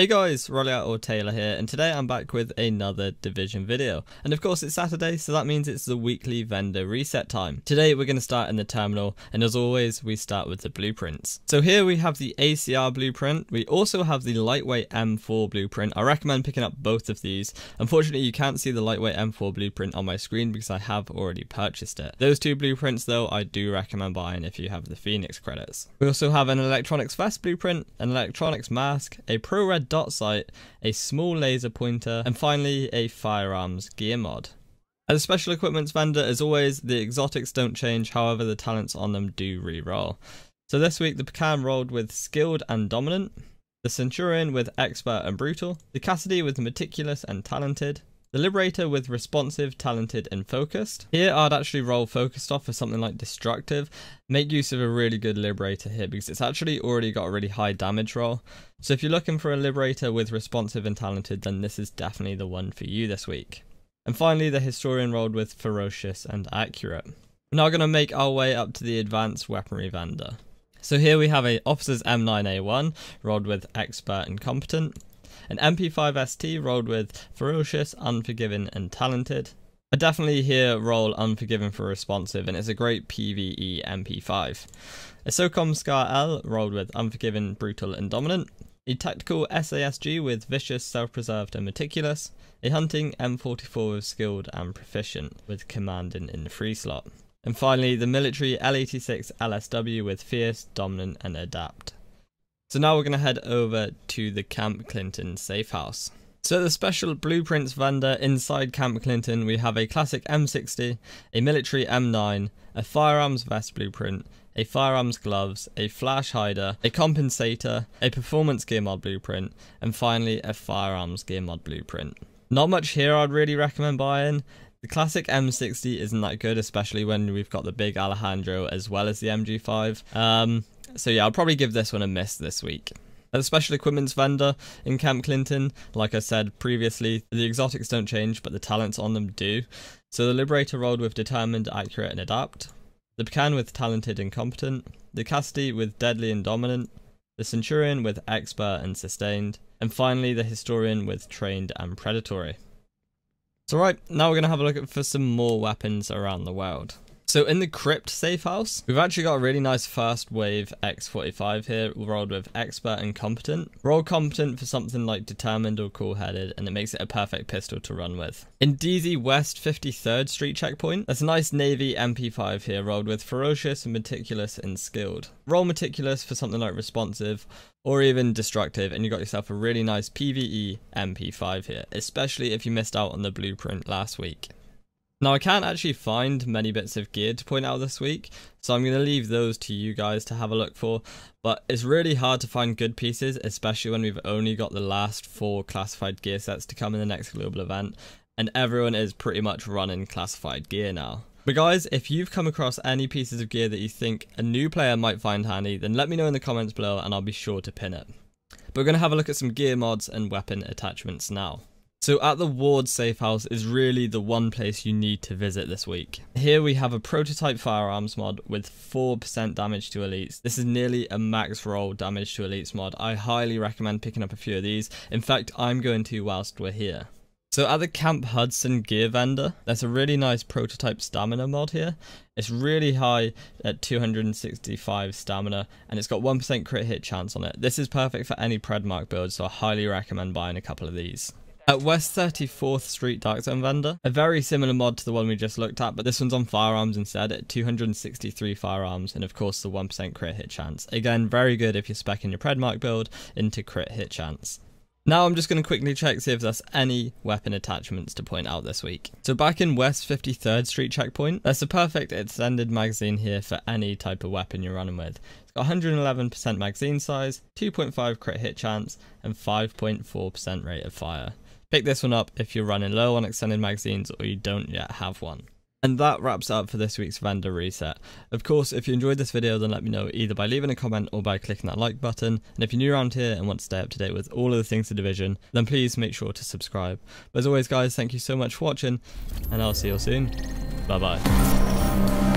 Hey guys, rxlyaT Taylor here, and today I'm back with another Division video. And of course it's Saturday, so that means it's the weekly vendor reset time. Today we're going to start in the terminal, and as always we start with the blueprints. So here we have the ACR blueprint, we also have the lightweight M4 blueprint. I recommend picking up both of these. Unfortunately you can't see the lightweight M4 blueprint on my screen because I have already purchased it. Those two blueprints though I do recommend buying if you have the Phoenix credits. We also have an electronics vest blueprint, an electronics mask, a pro red dot sight, a small laser pointer, and finally a firearms gear mod. As a special equipments vendor, as always, the exotics don't change, however the talents on them do re-roll. So this week the Pecan rolled with skilled and dominant, the Centurion with expert and brutal, the Cassidy with meticulous and talented, the Liberator with responsive, talented and focused. Here I'd actually roll focused off for something like destructive. Make use of a really good Liberator here because it's actually already got a really high damage roll. So if you're looking for a Liberator with responsive and talented, then this is definitely the one for you this week. And finally the Historian rolled with ferocious and accurate. We're now going to make our way up to the advanced weaponry vendor. So here we have a Officer's M9A1 rolled with expert and competent, an MP5 ST rolled with ferocious, unforgiving and talented. I definitely here roll unforgiving for responsive, and it's a great PvE MP5. A SOCOM Scar L rolled with unforgiving, brutal and dominant. A tactical SASG with vicious, self-preserved and meticulous. A hunting M44 with skilled and proficient with commanding in the free slot. And finally the military L86 LSW with fierce, dominant and adapt. So now we're going to head over to the Camp Clinton safe house. So the special blueprints vendor inside Camp Clinton, we have a classic M60, a military M9, a firearms vest blueprint, a firearms gloves, a flash hider, a compensator, a performance gear mod blueprint, and finally a firearms gear mod blueprint. Not much here I'd really recommend buying. The classic M60 isn't that good, especially when we've got the big Alejandro as well as the MG5. So yeah, I'll probably give this one a miss this week. As a special equipments vendor in Camp Clinton, like I said previously, the exotics don't change, but the talents on them do. So the Liberator rolled with determined, accurate and adapt. The Pecan with talented and competent. The Cassidy with deadly and dominant. The Centurion with expert and sustained. And finally the Historian with trained and predatory. So right, now we're going to have a look for some more weapons around the world. So in the Crypt safe house, we've actually got a really nice first wave X45 here, rolled with expert and competent. Roll competent for something like determined or cool-headed, and it makes it a perfect pistol to run with. In DZ West 53rd Street checkpoint, that's a nice Navy MP5 here, rolled with ferocious, meticulous and skilled. Roll meticulous for something like responsive or even destructive, and you got yourself a really nice PvE MP5 here, especially if you missed out on the blueprint last week. Now I can't actually find many bits of gear to point out this week, so I'm going to leave those to you guys to have a look for, but it's really hard to find good pieces, especially when we've only got the last 4 classified gear sets to come in the next global event, and everyone is pretty much running classified gear now. But guys, if you've come across any pieces of gear that you think a new player might find handy, then let me know in the comments below and I'll be sure to pin it. But we're going to have a look at some gear mods and weapon attachments now. So at the Ward safe house is really the one place you need to visit this week. Here we have a prototype firearms mod with 4% damage to elites. This is nearly a max roll damage to elites mod. I highly recommend picking up a few of these. In fact, I'm going to whilst we're here. So at the Camp Hudson gear vendor, there's a really nice prototype stamina mod here. It's really high at 265 stamina, and it's got 1% crit hit chance on it. This is perfect for any Predmark build, so I highly recommend buying a couple of these. At West 34th Street Dark Zone vendor, a very similar mod to the one we just looked at, but this one's on firearms instead at 263 firearms, and of course the 1% crit hit chance. Again, very good if you're speccing your Predmark build into crit hit chance. Now I'm just going to quickly check see if there's any weapon attachments to point out this week. So back in West 53rd Street checkpoint, there's a perfect extended magazine here for any type of weapon you're running with. It's got 111% magazine size, 2.5 crit hit chance, and 5.4% rate of fire. Pick this one up if you're running low on extended magazines or you don't yet have one. And that wraps up for this week's vendor reset. Of course, if you enjoyed this video, then let me know either by leaving a comment or by clicking that like button. And if you're new around here and want to stay up to date with all of the things to Division, then please make sure to subscribe. But as always guys, thank you so much for watching, and I'll see you all soon. Bye bye.